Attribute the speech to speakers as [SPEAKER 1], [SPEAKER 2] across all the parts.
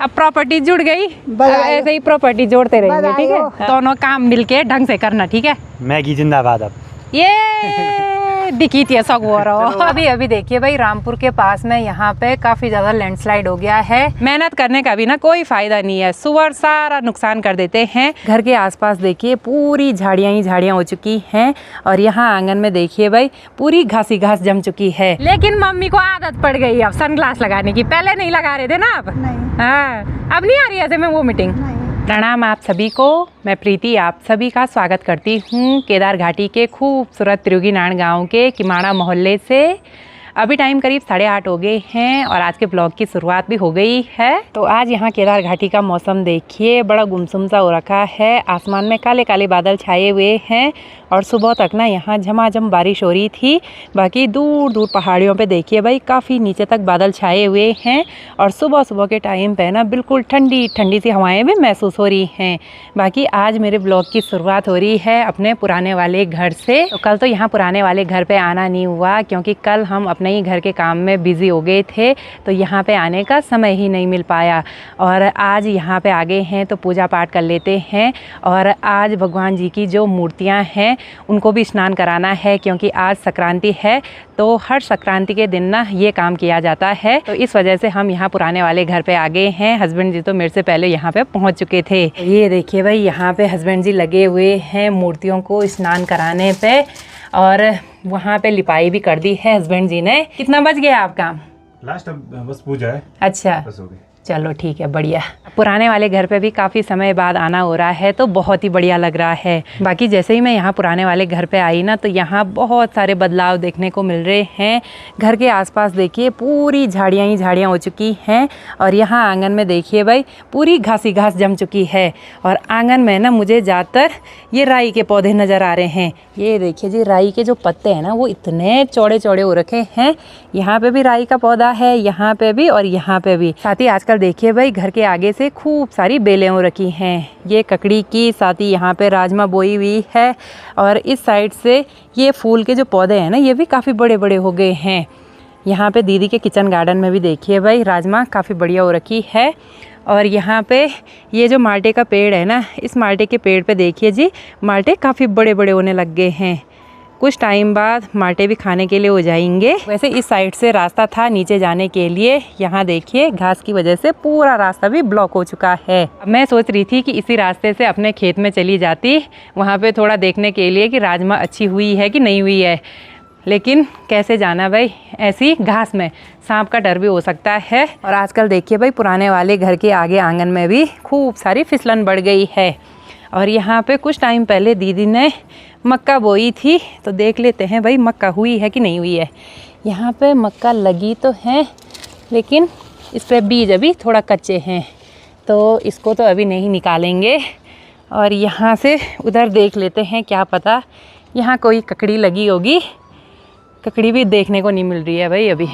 [SPEAKER 1] अब प्रॉपर्टी जुड़ गई, ऐसे ही प्रॉपर्टी जोड़ते रहेंगे, ठीक है। दोनों काम मिलके ढंग से करना, ठीक है।
[SPEAKER 2] मैगी जिंदाबाद। अब
[SPEAKER 1] ये दिखी थी ऐसा हो रहा हो। अभी देखिए भाई, रामपुर के पास में यहाँ पे काफी ज्यादा लैंडस्लाइड हो गया है। मेहनत करने का भी ना कोई फायदा नहीं है, सुअर सारा नुकसान कर देते हैं। घर के आसपास देखिए पूरी झाड़ियां ही झाड़ियां हो चुकी हैं और यहाँ आंगन में देखिए भाई पूरी घासी घास जम चुकी है। लेकिन मम्मी को आदत पड़ गई अब सनग्लास लगाने की, पहले नहीं लगा रहे थे ना आप। हाँ, अब नहीं आ रही ऐसे में वो मीटिंग। प्रणाम आप सभी को, मैं प्रीति आप सभी का स्वागत करती हूँ केदार घाटी के खूबसूरत त्रियुगीनारायण गांव के किमाड़ा मोहल्ले से। अभी टाइम करीब 8:30 हो गए हैं और आज के ब्लॉग की शुरुआत भी हो गई है। तो आज यहाँ केदार घाटी का मौसम देखिए, बड़ा गुमसुम सा हो रखा है। आसमान में काले काले बादल छाए हुए हैं और सुबह तक ना यहाँ झमाझम बारिश हो रही थी। बाकी दूर दूर पहाड़ियों पे देखिए भाई काफ़ी नीचे तक बादल छाए हुए हैं और सुबह सुबह के टाइम पे ना बिल्कुल ठंडी ठंडी सी हवाएं भी महसूस हो रही हैं। बाकी आज मेरे ब्लॉग की शुरुआत हो रही है अपने पुराने वाले घर से। तो कल तो यहाँ पुराने वाले घर पे आना नहीं हुआ क्योंकि कल हम अपने ही घर के काम में बिजी हो गए थे, तो यहाँ पे आने का समय ही नहीं मिल पाया। और आज यहाँ पे आ गए हैं तो पूजा पाठ कर लेते हैं। और आज भगवान जी की जो मूर्तियाँ हैं उनको भी स्नान कराना है क्योंकि आज संक्रांति है, तो हर संक्रांति के दिन ना ये काम किया जाता है। तो इस वजह से हम यहाँ पुराने वाले घर पे आ गए हैं। हस्बैंड जी तो मेरे से पहले यहाँ पे पहुँच चुके थे। ये देखिए भाई यहाँ पे हस्बैंड जी लगे हुए हैं मूर्तियों को स्नान कराने पे और वहाँ पे लिपाई भी कर दी है हस्बैंड जी ने। कितना बच गया आप काम?
[SPEAKER 2] लास्ट अब बस पूजा है।
[SPEAKER 1] अच्छा,
[SPEAKER 2] बस हो गई।
[SPEAKER 1] चलो ठीक है, बढ़िया। पुराने वाले घर पे भी काफ़ी समय बाद आना हो रहा है तो बहुत ही बढ़िया लग रहा है। बाकी जैसे ही मैं यहाँ पुराने वाले घर पे आई ना तो यहाँ बहुत सारे बदलाव देखने को मिल रहे हैं। घर के आसपास देखिए पूरी झाड़ियाँ ही झाड़ियाँ हो चुकी हैं और यहाँ आंगन में देखिए भाई पूरी घासी घास जम चुकी है। और आंगन में ना मुझे ज़्यादातर ये राई के पौधे नज़र आ रहे हैं। ये देखिए जी, राई के जो पत्ते हैं ना वो इतने चौड़े चौड़े हो रखे हैं। यहाँ पे भी राई का पौधा है, यहाँ पे भी और यहाँ पे भी। साथ ही आजकल देखिए भाई घर के आगे से खूब सारी बेलें हो रखी हैं, ये ककड़ी की। साथ ही यहाँ पे राजमा बोई हुई है और इस साइड से ये फूल के जो पौधे हैं ना ये भी काफ़ी बड़े बड़े हो गए हैं। यहाँ पे दीदी के किचन गार्डन में भी देखिए भाई राजमा काफ़ी बढ़िया हो रखी है। और यहाँ पे ये जो माल्टे का पेड़ है ना, इस माल्टे के पेड़ पे देखिए जी माल्टे काफ़ी बड़े बड़े होने लग गए हैं। कुछ टाइम बाद माल्टे भी खाने के लिए हो जाएंगे। वैसे इस साइड से रास्ता था नीचे जाने के लिए, यहाँ देखिए घास की वजह से पूरा रास्ता भी ब्लॉक हो चुका है। अब मैं सोच रही थी कि इसी रास्ते से अपने खेत में चली जाती, वहाँ पे थोड़ा देखने के लिए कि राजमा अच्छी हुई है कि नहीं हुई है। लेकिन कैसे जाना भाई, ऐसी घास में सांप का डर भी हो सकता है। और आजकल देखिए भाई पुराने वाले घर के आगे आंगन में भी खूब सारी फिसलन बढ़ गई है। और यहाँ पे कुछ टाइम पहले दीदी ने मक्का बोई थी, तो देख लेते हैं भाई मक्का हुई है कि नहीं हुई है। यहाँ पे मक्का लगी तो है लेकिन इस पर बीज अभी थोड़ा कच्चे हैं, तो इसको तो अभी नहीं निकालेंगे। और यहाँ से उधर देख लेते हैं, क्या पता यहाँ कोई ककड़ी लगी होगी। ककड़ी भी देखने को नहीं मिल रही है भाई अभी।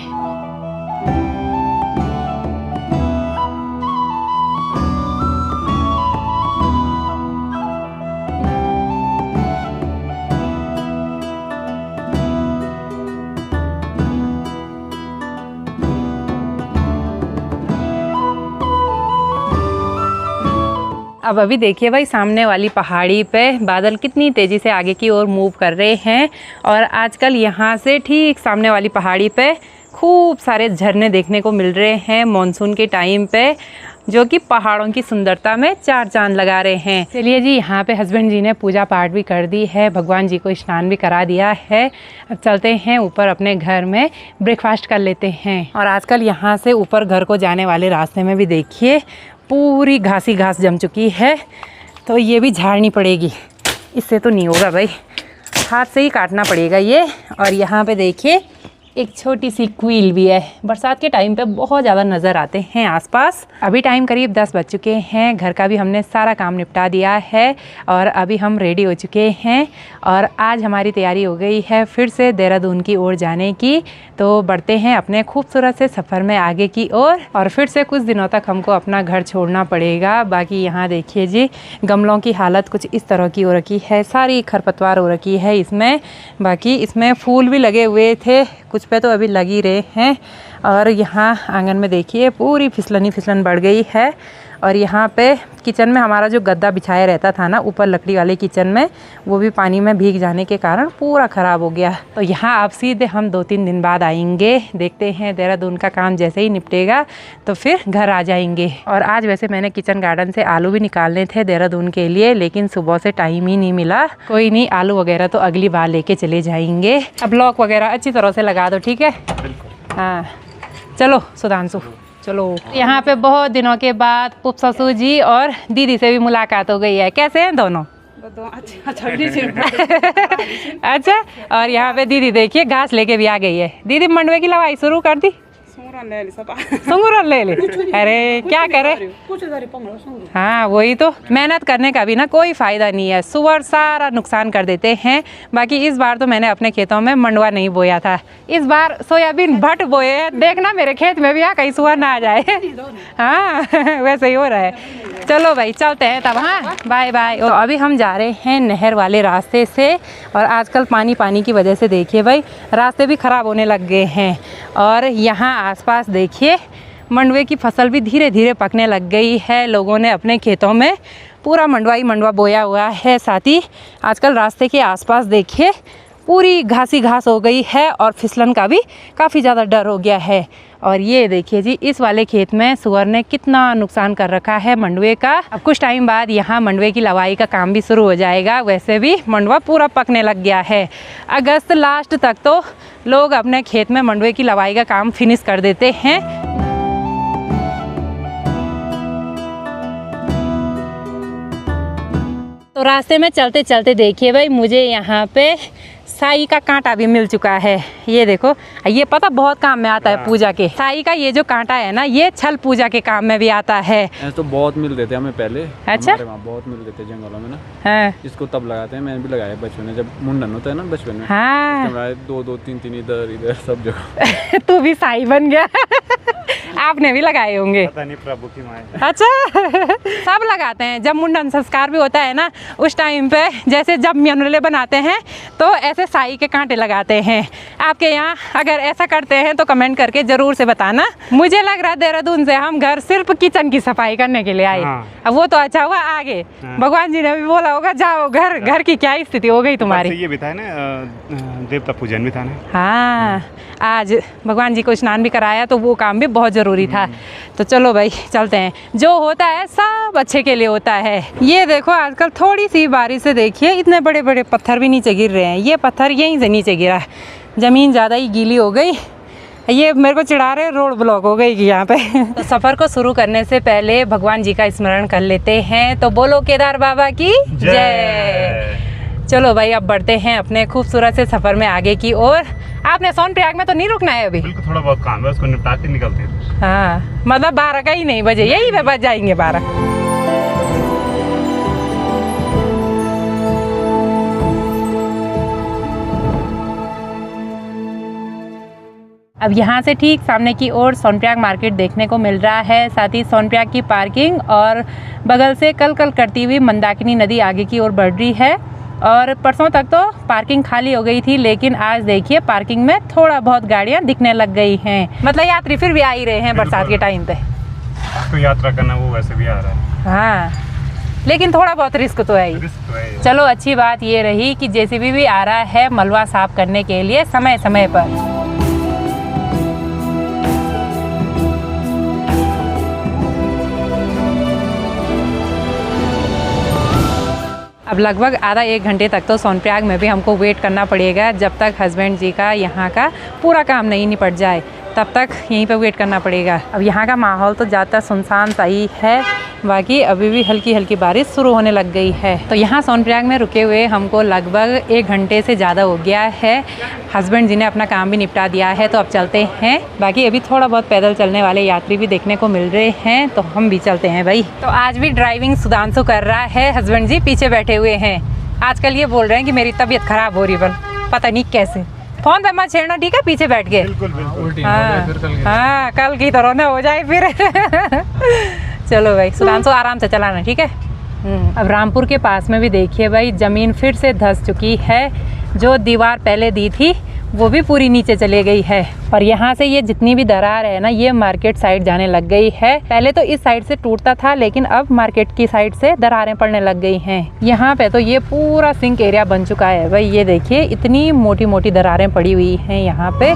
[SPEAKER 1] अब अभी देखिए भाई सामने वाली पहाड़ी पे बादल कितनी तेज़ी से आगे की ओर मूव कर रहे हैं। और आजकल यहाँ से ठीक सामने वाली पहाड़ी पे खूब सारे झरने देखने को मिल रहे हैं मॉनसून के टाइम पे, जो कि पहाड़ों की सुंदरता में चार चांद लगा रहे हैं। चलिए जी, यहाँ पे हस्बैंड जी ने पूजा पाठ भी कर दी है, भगवान जी को स्नान भी करा दिया है। अब चलते हैं ऊपर अपने घर में ब्रेकफास्ट कर लेते हैं। और आजकल यहाँ से ऊपर घर को जाने वाले रास्ते में भी देखिए पूरी घासी घास जम चुकी है, तो ये भी झाड़नी पड़ेगी, इससे तो नहीं होगा भाई, हाथ से ही काटना पड़ेगा ये। और यहाँ पे देखिए एक छोटी सी क्वील भी है, बरसात के टाइम पे बहुत ज़्यादा नज़र आते हैं आसपास। अभी टाइम करीब 10 बज चुके हैं, घर का भी हमने सारा काम निपटा दिया है और अभी हम रेडी हो चुके हैं। और आज हमारी तैयारी हो गई है फिर से देहरादून की ओर जाने की, तो बढ़ते हैं अपने खूबसूरत से सफ़र में आगे की ओर। और फिर से कुछ दिनों तक हमको अपना घर छोड़ना पड़ेगा। बाकी यहाँ देखिए जी गमलों की हालत कुछ इस तरह की हो रखी है, सारी खरपतवार हो रखी है इसमें। बाकी इसमें फूल भी लगे हुए थे, कुछ पे तो अभी लग ही रहे हैं। और यहाँ आंगन में देखिए पूरी फिसलन बढ़ गई है। और यहाँ पे किचन में हमारा जो गद्दा बिछाया रहता था ना ऊपर लकड़ी वाले किचन में, वो भी पानी में भीग जाने के कारण पूरा ख़राब हो गया। तो यहाँ आप सीधे हम 2-3 दिन बाद आएंगे। देखते हैं देहरादून का काम जैसे ही निपटेगा तो फिर घर आ जाएंगे। और आज वैसे मैंने किचन गार्डन से आलू भी निकालने थे देहरादून के लिए, लेकिन सुबह से टाइम ही नहीं मिला। कोई नहीं, आलू वगैरह तो अगली बार लेके चले जाएंगे। अब लॉक वगैरह अच्छी तरह से लगा दो, ठीक है? हाँ चलो सुधांशु चलो। यहाँ पे बहुत दिनों के बाद पुप ससुर जी और दीदी से भी मुलाकात हो गई है। कैसे हैं दोनों? अच्छा। और यहाँ पे दीदी देखिए घास लेके भी आ गई है। दीदी मंडवे की लवाई शुरू कर दी? सुंगुर ले ले। अरे क्या करे, हाँ वही तो, मेहनत करने का भी ना कोई फायदा नहीं है। सुअर सारा नुकसान कर देते हैं। बाकी इस बार तो मैंने अपने खेतों में मंडवा नहीं बोया था, इस बार सोयाबीन भट बोए हैं। देखना मेरे खेत में भी कहीं सुअर ना आ जाए। हाँ वैसे ही हो रहा है। चलो भाई चलते हैं तब। हाँ बाय बाय। तो अभी हम जा रहे हैं नहर वाले रास्ते से। और आजकल पानी की वजह से देखिए भाई रास्ते भी ख़राब होने लग गए हैं। और यहाँ आसपास देखिए मंडवे की फसल भी धीरे धीरे पकने लग गई है। लोगों ने अपने खेतों में पूरा मंडवा ही मंडवा बोया हुआ है। साथ ही आजकल रास्ते के आसपास देखिए पूरी घासी घास हो गई है और फिसलन का भी काफ़ी ज़्यादा डर हो गया है। और ये देखिए जी इस वाले खेत में सुअर ने कितना नुकसान कर रखा है मंडवे का। अब कुछ टाइम बाद यहाँ मंडवे की लवाई का काम भी शुरू हो जाएगा। वैसे भी मंडवा पूरा पकने लग गया है। अगस्त लास्ट तक तो लोग अपने खेत में मंडवे की लवाई का काम फिनिश कर देते हैं। तो रास्ते में चलते चलते देखिए भाई मुझे यहाँ पे साई का कांटा भी मिल चुका है। ये देखो, ये पता बहुत काम में आता है पूजा के। साई का ये जो कांटा है ना, ये छल पूजा के काम में भी आता है।
[SPEAKER 3] ऐसे तो बहुत मिल देते हमें पहले।
[SPEAKER 1] अच्छा,
[SPEAKER 3] हमारे वहाँ बहुत मिल देते जंगलों में ना।
[SPEAKER 1] हाँ।
[SPEAKER 3] इसको तब लगाते हैं, मैंने भी लगाया बचपन में, जब मुंडन होता है ना बचपन में।
[SPEAKER 1] हाँ।
[SPEAKER 3] 2-2-3 इधर सब जगह।
[SPEAKER 1] तू भी साई बन गया। आपने भी लगाए होंगे?
[SPEAKER 2] पता नहीं, प्रभु की माँ।
[SPEAKER 1] अच्छा। सब लगाते हैं। जब मुंडन संस्कार भी होता है ना उस टाइम पे, जैसे जब म्यनुले बनाते हैं तो ऐसे साई के कांटे लगाते हैं। आपके यहाँ अगर ऐसा करते हैं तो कमेंट करके जरूर से बताना। मुझे लग रहा है देहरादून से हम घर सिर्फ किचन की सफाई करने के लिए आए।
[SPEAKER 2] हाँ।
[SPEAKER 1] अब वो तो अच्छा हुआ आगे।
[SPEAKER 2] हाँ।
[SPEAKER 1] भगवान जी ने भी बोला होगा जाओ घर की क्या स्थिति हो गई तुम्हारी।
[SPEAKER 2] ये भी था ना, देवता पूजन भी था ना।
[SPEAKER 1] हाँ, आज भगवान जी को स्नान भी कराया तो वो काम भी बहुत ज़रूरी था। तो चलो भाई चलते हैं। जो होता है सब अच्छे के लिए होता है। ये देखो आजकल थोड़ी सी बारिश से देखिए इतने बड़े बड़े पत्थर भी नीचे गिर रहे हैं। ये पत्थर यहीं से नीचे गिरा, ज़मीन ज़्यादा ही गीली हो गई। ये मेरे को चिढ़ा रहे, रोड ब्लॉक हो गई कि यहाँ पे। तो सफ़र को शुरू करने से पहले भगवान जी का स्मरण कर लेते हैं। तो बोलो केदार बाबा की जय। चलो भाई अब बढ़ते हैं अपने खूबसूरत से सफ़र में आगे की ओर। आपने सोनप्रयाग में तो नहीं रुकना है अभी?
[SPEAKER 2] बिल्कुल, थोड़ा बहुत काम है, उसको निपटा के निकलते हैं।
[SPEAKER 1] हाँ, मतलब 12 का ही नहीं बजे, यही पे बज जाएंगे 12। अब यहाँ से ठीक सामने की ओर सोनप्रयाग मार्केट देखने को मिल रहा है। साथ ही सोनप्रयाग की पार्किंग और बगल से कल करती हुई मंदाकिनी नदी आगे की ओर बढ़ रही है। और परसों तक तो पार्किंग खाली हो गई थी, लेकिन आज देखिए पार्किंग में थोड़ा बहुत गाड़ियाँ दिखने लग गई हैं। मतलब यात्री फिर भी आ ही रहे हैं बरसात के टाइम पे।
[SPEAKER 2] तो यात्रा करना वो वैसे भी आ रहा है।
[SPEAKER 1] हाँ, लेकिन थोड़ा बहुत रिस्क तो है ही। चलो अच्छी बात ये रही कि जेसीबी भी आ रहा है मलबा साफ करने के लिए समय समय पर। अब लगभग आधा 1 घंटे तक तो सोनप्रयाग में भी हमको वेट करना पड़ेगा, जब तक हस्बैंड जी का यहाँ का पूरा काम नहीं निपट जाए तब तक यहीं पे वेट करना पड़ेगा। अब यहाँ का माहौल तो ज़्यादा सुनसान सा ही है, बाकी अभी भी हल्की हल्की बारिश शुरू होने लग गई है। तो यहाँ सोनप्रयाग में रुके हुए हमको लगभग 1 घंटे से ज़्यादा हो गया है। हस्बैंड जी ने अपना काम भी निपटा दिया है, तो अब चलते हैं। बाकी अभी थोड़ा बहुत पैदल चलने वाले यात्री भी देखने को मिल रहे हैं, तो हम भी चलते हैं भाई। तो आज भी ड्राइविंग सुधांशु कर रहा है, हस्बैंड जी पीछे बैठे हुए हैं। आजकल ये बोल रहे हैं कि मेरी तबीयत खराब हो रही है, पता नहीं कैसे। फोन पे मत छेड़ना, ठीक है? पीछे बैठ के।
[SPEAKER 2] बिल्कुल बिल्कुल।
[SPEAKER 1] हाँ, कल की तरह ना हो जाए फिर। चलो भाई, सुधांशु आराम से चलाना, ठीक है? अब रामपुर के पास में भी देखिए भाई ज़मीन फिर से धंस चुकी है। जो दीवार पहले दी थी वो भी पूरी नीचे चले गई है। और यहाँ से ये जितनी भी दरार है ना, ये मार्केट साइड जाने लग गई है। पहले तो इस साइड से टूटता था, लेकिन अब मार्केट की साइड से दरारें पड़ने लग गई हैं। यहाँ पे तो ये पूरा सिंक एरिया बन चुका है भाई। ये देखिए इतनी मोटी मोटी दरारें पड़ी हुई हैं यहाँ पे।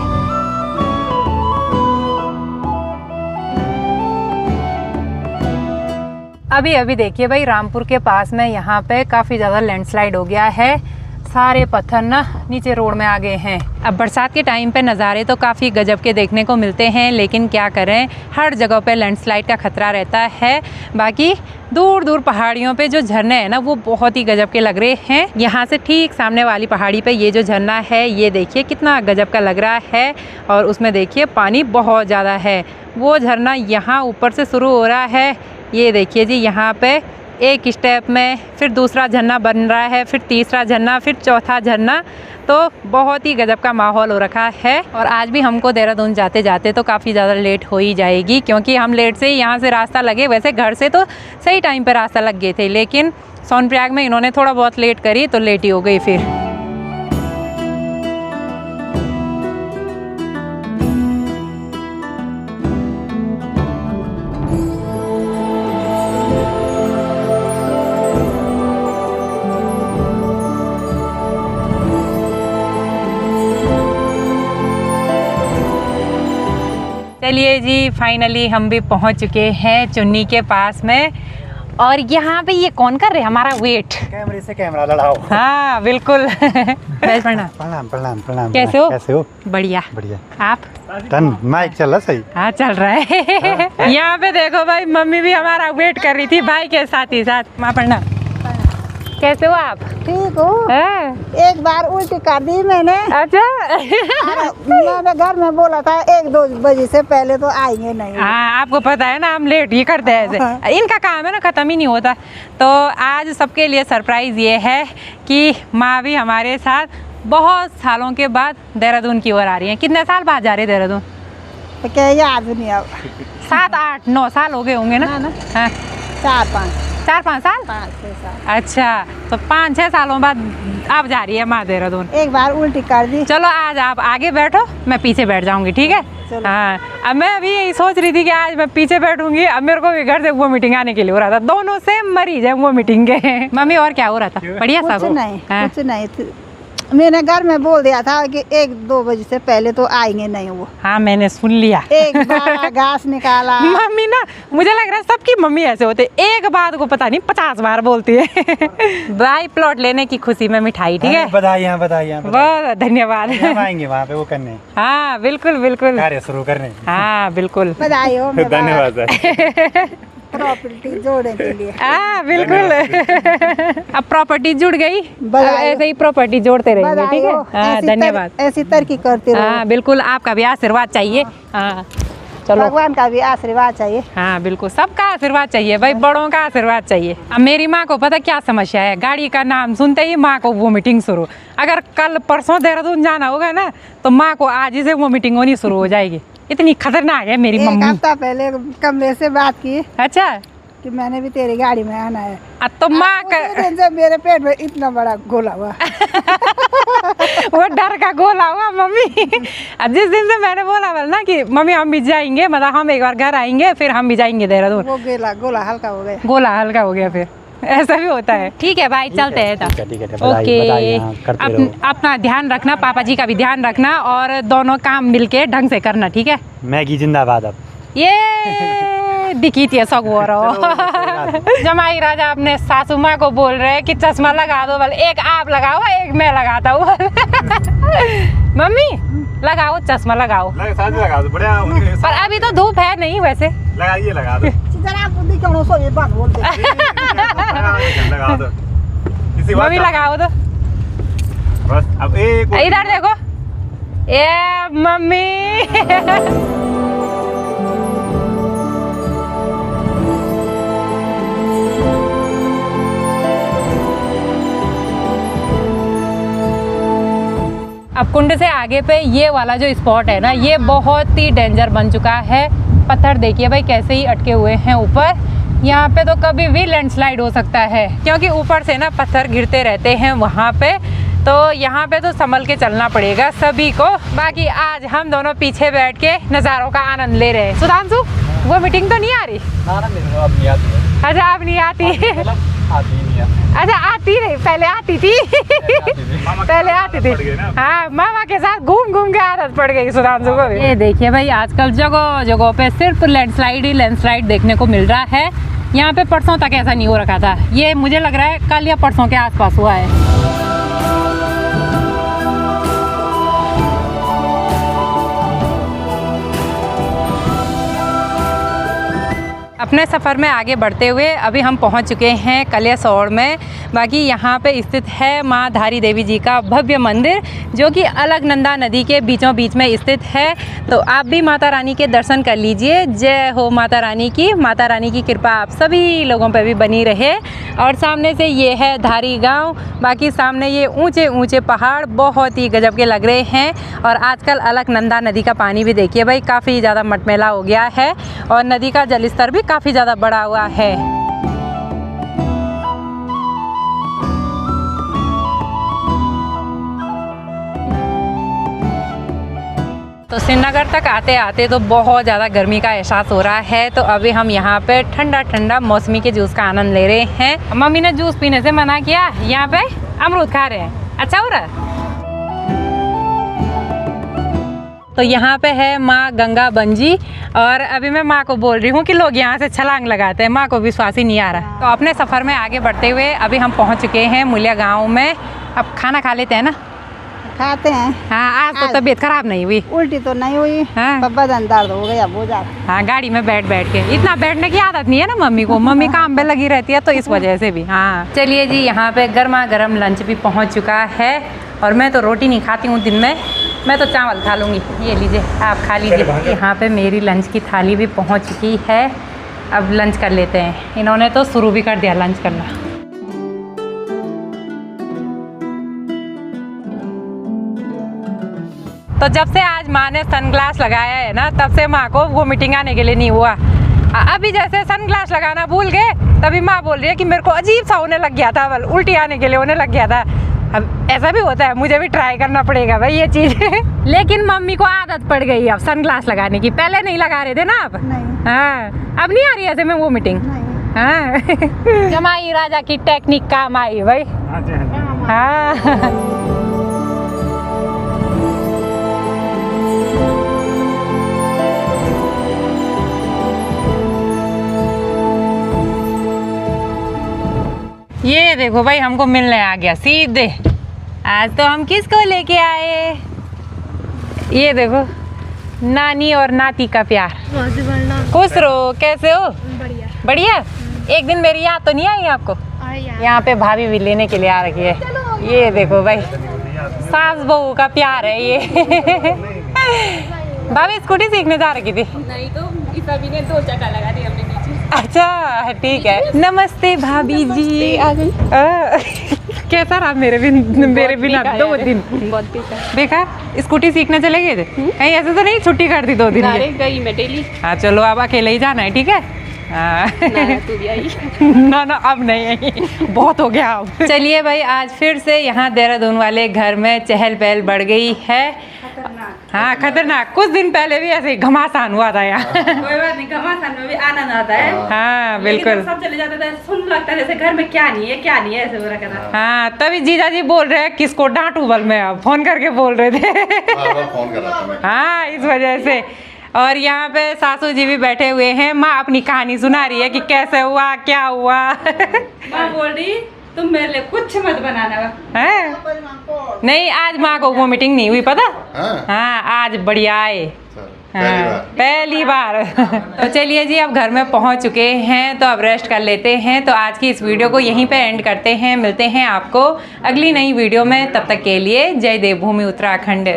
[SPEAKER 1] अभी अभी देखिए भाई, रामपुर के पास में यहाँ पे काफ़ी ज़्यादा लैंडस्लाइड हो गया है। सारे पत्थर ना नीचे रोड में आ गए हैं। अब बरसात के टाइम पे नज़ारे तो काफ़ी गजब के देखने को मिलते हैं, लेकिन क्या करें, हर जगह पे लैंडस्लाइड का खतरा रहता है। बाकी दूर दूर पहाड़ियों पे जो झरने हैं ना, वो बहुत ही गजब के लग रहे हैं। यहाँ से ठीक सामने वाली पहाड़ी पे ये जो झरना है, ये देखिए कितना गजब का लग रहा है। और उसमें देखिए पानी बहुत ज़्यादा है। वो झरना यहाँ ऊपर से शुरू हो रहा है। ये देखिए जी, यहाँ पे एक स्टेप में फिर दूसरा झरना बन रहा है, फिर तीसरा झरना, फिर चौथा झरना। तो बहुत ही गजब का माहौल हो रखा है। और आज भी हमको देहरादून जाते जाते तो काफ़ी ज़्यादा लेट हो ही जाएगी, क्योंकि हम लेट से ही यहाँ से रास्ता लगे। वैसे घर से तो सही टाइम पे रास्ता लग गए थे, लेकिन सोनप्रयाग में इन्होंने थोड़ा बहुत लेट करी तो लेट ही हो गई फिर। चलिए जी, फाइनली हम भी पहुंच चुके हैं चुन्नी के पास में। और यहाँ पे ये कौन कर रहे हैं हमारा वेट?
[SPEAKER 4] कैमरे से कैमरा लड़ाओ।
[SPEAKER 1] हाँ बिल्कुल। प्रणाम।
[SPEAKER 4] प्रणाम प्रणाम प्रणाम।
[SPEAKER 1] कैसे हो?
[SPEAKER 4] कैसे हो?
[SPEAKER 1] बढ़िया।
[SPEAKER 4] बढ़िया।
[SPEAKER 1] आप?
[SPEAKER 4] टन माइक चल रहा सही?
[SPEAKER 1] हाँ चल रहा है। यहाँ पे देखो भाई, मम्मी भी हमारा वेट कर रही थी भाई के साथ ही साथ। माँ प्रणाम। कैसे हो आप?
[SPEAKER 5] ठीक हो?
[SPEAKER 1] हाँ।
[SPEAKER 5] एक बार उल्टी कर दी मैंने।
[SPEAKER 1] अच्छा।
[SPEAKER 5] मैंने घर में बोला था 1-2 बजे से पहले तो आएंगे नहीं।
[SPEAKER 1] हाँ, आपको पता है ना, हम लेट ही करते हैं ऐसे। इनका काम है ना, ख़त्म ही नहीं होता। तो आज सबके लिए सरप्राइज़ ये है कि माँ भी हमारे साथ बहुत सालों के बाद देहरादून की ओर आ रही हैं। कितने साल बाद जा रहे हैं देहरादून?
[SPEAKER 5] तो क्या याद नहीं अब?
[SPEAKER 1] 7, 8, 9 साल हो गए होंगे ना? हाँ। 4-5 साल?
[SPEAKER 5] 5-6 साल।
[SPEAKER 1] अच्छा, तो 5-6 सालों बाद आप जा रही है माँ देहरादून।
[SPEAKER 5] एक बार उल्टी कर दी।
[SPEAKER 1] चलो आज आप आगे बैठो, मैं पीछे बैठ जाऊंगी, ठीक है? हाँ। अब मैं अभी यही सोच रही थी कि आज मैं पीछे बैठूंगी। अब मेरे को भी घर से वो मीटिंग आने के लिए हो रहा था। दोनों से मरीज है वो मीटिंग के। मम्मी और क्या हो रहा था? बढ़िया सब?
[SPEAKER 5] कुछ नहीं,
[SPEAKER 1] हाँ।
[SPEAKER 5] कुछ नहीं। मैंने घर में बोल दिया था कि 1-2 बजे से पहले तो आएंगे नहीं वो।
[SPEAKER 1] हाँ मैंने सुन लिया।
[SPEAKER 5] एक बार घास निकाला।
[SPEAKER 1] मम्मी ना, मुझे लग रहा है सबकी मम्मी ऐसे होते, एक बात को पता नहीं 50 बार बोलती है। भाई प्लॉट लेने की खुशी में मिठाई, ठीक है?
[SPEAKER 4] बधाइयाँ बधाइयाँ।
[SPEAKER 1] बहुत धन्यवाद।
[SPEAKER 4] हम आएंगे वहाँ पे वो करने,
[SPEAKER 1] हाँ बिल्कुल बिल्कुल,
[SPEAKER 4] कार्य शुरू करने।
[SPEAKER 1] हाँ बिल्कुल।
[SPEAKER 5] बधाई हो।
[SPEAKER 2] धन्यवाद सर।
[SPEAKER 5] प्रॉपर्टी जोड़ने के लिए।
[SPEAKER 1] हाँ बिल्कुल। अब प्रॉपर्टी जुड़ गई, अब
[SPEAKER 5] बधाई हो।
[SPEAKER 1] ऐसे ही प्रॉपर्टी जोड़ते रहेंगे,
[SPEAKER 5] बधाई
[SPEAKER 1] ठीक है?
[SPEAKER 5] हो।
[SPEAKER 1] हाँ
[SPEAKER 5] ऐसी
[SPEAKER 1] धन्यवाद।
[SPEAKER 5] ऐसी तरक्की करते रहो।
[SPEAKER 1] हाँ बिल्कुल, आपका भी आशीर्वाद चाहिए। हाँ चलो।
[SPEAKER 5] भगवान का भी आशीर्वाद चाहिए।
[SPEAKER 1] हाँ बिल्कुल, सबका आशीर्वाद चाहिए भाई, बड़ों का आशीर्वाद चाहिए। अब मेरी माँ को पता क्या समस्या है, गाड़ी का नाम सुनते ही माँ को वोमिटिंग शुरू। अगर कल परसों देहरादून जाना होगा ना, तो माँ को आज ही से वोमिटिंग होनी शुरू हो जाएगी। इतनी खतरनाक है मेरी
[SPEAKER 5] एक
[SPEAKER 1] मम्मी।
[SPEAKER 5] हफ्ता पहले कमरे से बात की
[SPEAKER 1] अच्छा,
[SPEAKER 5] कि मैंने भी तेरी गाड़ी में आना है।
[SPEAKER 1] अब तो माँ
[SPEAKER 5] उसी दिन से मेरे पेट में इतना बड़ा गोला हुआ।
[SPEAKER 1] वो डर का गोला हुआ मम्मी। अब जिस दिन से मैंने बोला ना कि मम्मी हम भी जाएंगे, मतलब हम एक बार घर आएंगे, फिर हम भी जाएंगे देहरादून,
[SPEAKER 5] वो गोला हल्का हो गया।
[SPEAKER 1] गोला हल्का हो गया। फिर ऐसा भी होता है। ठीक है भाई, चलते हैं तब।
[SPEAKER 4] ठीक है,
[SPEAKER 1] ओके,
[SPEAKER 4] करते रहो।
[SPEAKER 1] अपना ध्यान रखना, पापा जी का भी ध्यान रखना, और दोनों काम मिलके ढंग से करना, ठीक है?
[SPEAKER 4] मैगी जिंदाबाद। अब
[SPEAKER 1] ये दिखी थी सगो जमाई राजा अपने सासू माँ को बोल रहे हैं कि चश्मा लगा दो, बोले एक आप लगाओ एक मैं लगाता हूँ। मम्मी लगाओ चश्मा, लगाओ।
[SPEAKER 2] साथ में लगा दो, बढ़िया।
[SPEAKER 1] पर अभी तो धूप है नहीं, वैसे
[SPEAKER 2] लगाइए, लगा दो।
[SPEAKER 5] जरा बुद्धि कौन सो ये बात बोलते।
[SPEAKER 2] लगा दो। इसी बात
[SPEAKER 1] मम्मी
[SPEAKER 2] का-
[SPEAKER 1] लगाओ तो।
[SPEAKER 2] बस अब एक
[SPEAKER 1] इधर देखो, ये मम्मी। अब कुंड से आगे पे ये वाला जो स्पॉट है ना, ये बहुत ही डेंजर बन चुका है। पत्थर देखिए भाई कैसे ही अटके हुए हैं ऊपर। यहाँ पे तो कभी भी लैंडस्लाइड हो सकता है, क्योंकि ऊपर से ना पत्थर गिरते रहते हैं वहाँ पे। तो यहाँ पे तो संभल के चलना पड़ेगा सभी को। बाकी आज हम दोनों पीछे बैठ के नज़ारों का आनंद ले रहे हैं। सुधांशु, वो मीटिंग तो नहीं आ रही?
[SPEAKER 3] अब नहीं आती है।
[SPEAKER 1] अच्छा, अब नहीं आती।
[SPEAKER 3] आती ही नहीं है।
[SPEAKER 1] अच्छा, आती नहीं, पहले आती थी। पहले आती थी। हाँ, मामा के साथ घूम घूम के आदत पड़ गई सुधांशु को भी। ये देखिए भाई, आजकल जगह जगह पे सिर्फ लैंडस्लाइड देखने को मिल रहा है। यहाँ पे परसों तक ऐसा नहीं हो रखा था। ये मुझे लग रहा है कल या परसों के आसपास हुआ है। अपने सफ़र में आगे बढ़ते हुए अभी हम पहुंच चुके हैं कलियासोड़ में। बाकी यहाँ पे स्थित है माँ धारी देवी जी का भव्य मंदिर, जो कि अलकनंदा नदी के बीचों बीच में स्थित है। तो आप भी माता रानी के दर्शन कर लीजिए। जय हो माता रानी की। माता रानी की कृपा आप सभी लोगों पे भी बनी रहे। और सामने से ये है धारी गाँव। बाकी सामने ये ऊँचे ऊँचे पहाड़ बहुत ही गजब के लग रहे हैं। और आजकल अलकनंदा नदी का पानी भी देखिए भाई, काफ़ी ज़्यादा मटमैला हो गया है और नदी का जलस्तर भी काफ़ी ज़्यादा बढ़ा हुआ है। तो श्रीनगर तक आते आते तो बहुत ज़्यादा गर्मी का एहसास हो रहा है। तो अभी हम यहाँ पे ठंडा ठंडा मौसमी के जूस का आनंद ले रहे हैं। मम्मी ने जूस पीने से मना किया, यहाँ पे अमरूद खा रहे हैं। अच्छा हो रहा है। तो यहाँ पे है माँ गंगा बंजी और अभी मैं माँ को बोल रही हूँ कि लोग यहाँ से छलांग लगाते हैं। माँ को विश्वास ही नहीं आ रहा। तो अपने सफ़र में आगे बढ़ते हुए अभी हम पहुँच चुके हैं मुलिया गाँव में। अब खाना खा लेते हैं ना?
[SPEAKER 5] खाते हैं।
[SPEAKER 1] हाँ, आज तो तबीयत खराब नहीं हुई?
[SPEAKER 5] उल्टी तो नहीं हुई।
[SPEAKER 1] हाँ।
[SPEAKER 5] बदन दर्द हो गया बहुत ज़्यादा।
[SPEAKER 1] हाँ, गाड़ी में बैठ बैठ के। इतना बैठने की आदत नहीं है ना मम्मी को। मम्मी काम पे लगी रहती है तो इस वजह से भी। हाँ, चलिए जी, यहाँ पे गर्मा गर्म लंच भी पहुँच चुका है। और मैं तो रोटी नहीं खाती हूँ दिन में, मैं तो चावल खा लूँगी। ये लीजिए, आप खा लीजिए। यहाँ पे मेरी लंच की थाली भी पहुँच चुकी है। अब लंच कर लेते हैं। इन्होंने तो शुरू भी कर दिया लंच करना। तो जब से आज माँ ने सनग्लास लगाया है ना, तब से माँ को वोमिटिंग आने के लिए नहीं हुआ। अभी जैसे सनग्लास लगाना भूल गए, तभी माँ बोल रही है कि मेरे को अजीब सा होने लग गया था, उल्टी आने के लिए होने लग गया था। अब ऐसा भी होता है, मुझे भी ट्राई करना पड़ेगा भाई ये चीज़। लेकिन मम्मी को आदत पड़ गई अब सनग्लास लगाने की। पहले नहीं लगा रहे थे ना आप?
[SPEAKER 5] नहीं।
[SPEAKER 1] हाँ, अब नहीं आ रही ऐसे में वोमिटिंग?
[SPEAKER 5] नहीं।
[SPEAKER 1] हाँ। जमाई राजा की टेक्निक काम आई भाई। हाँ। ये देखो भाई, हमको मिलने आ गया सीधे। आज तो हम किसको लेके आए? ये देखो, नानी और नाती का प्यार। खुश रहो। कैसे हो?
[SPEAKER 6] बढ़िया।
[SPEAKER 1] बढ़िया। एक दिन मेरी याद तो नहीं आई आपको? यहाँ पे भाभी भी लेने के लिए आ रखी है। ये देखो भाई, सास बहू का प्यार है ये। भाभी स्कूटी सीखने जा रखी थी?
[SPEAKER 6] नहीं, तो इस अभी ने 2 चक्का लगा दी हमने नीचे।
[SPEAKER 1] अच्छा, ठीक है। नमस्ते भाभी जी।
[SPEAKER 6] आ गई।
[SPEAKER 1] कैसा रहा मेरे बिना 2 दिन?
[SPEAKER 6] बहुत
[SPEAKER 1] बेकार। स्कूटी सीखने चले गए थे? कहीं ऐसे तो नहीं छुट्टी कर दी 2 दिन की?
[SPEAKER 6] गई मैं डेली।
[SPEAKER 1] हाँ, चलो अब अकेले ही जाना है, ठीक है?
[SPEAKER 6] तू भी आई।
[SPEAKER 1] ना अब नहीं आई, बहुत हो गया अब। चलिए भाई, आज फिर से यहाँ देहरादून वाले घर में चहल पहल बढ़ गई है। हाँ, खतरनाक। कुछ दिन पहले भी ऐसे घमासान हुआ था यहाँ।
[SPEAKER 6] कोई बात नहीं, घमासान में भी आनंद आता है।
[SPEAKER 1] हाँ बिल्कुल।
[SPEAKER 6] सब चले जाते थे, सुन लगता है जैसे घर में क्या नहीं है ऐसे हो रखा था।
[SPEAKER 1] हाँ, तभी जीजा जी बोल रहे हैं किसको डांटू बल में, अब फोन करके बोल रहे थे।
[SPEAKER 2] फोन कर रहा था मैं।
[SPEAKER 1] हाँ, इस वजह से। और यहाँ पे सासू जी भी बैठे हुए हैं। माँ अपनी कहानी सुना रही है कि कैसे हुआ, क्या हुआ।
[SPEAKER 6] माँ बोल रही तुम मेरे लिए कुछ मत बनाना।
[SPEAKER 1] है? नहीं, आज माँ को वोमिटिंग नहीं हुई, पता? हाँ, आज बढ़िया है। हाँ, पहली बार। तो चलिए जी, अब घर में पहुंच चुके हैं तो अब रेस्ट कर लेते हैं। तो आज की इस वीडियो को यहीं पे एंड करते हैं। मिलते हैं आपको अगली नई वीडियो में। तब तक के लिए जय देवभूमि उत्तराखंड।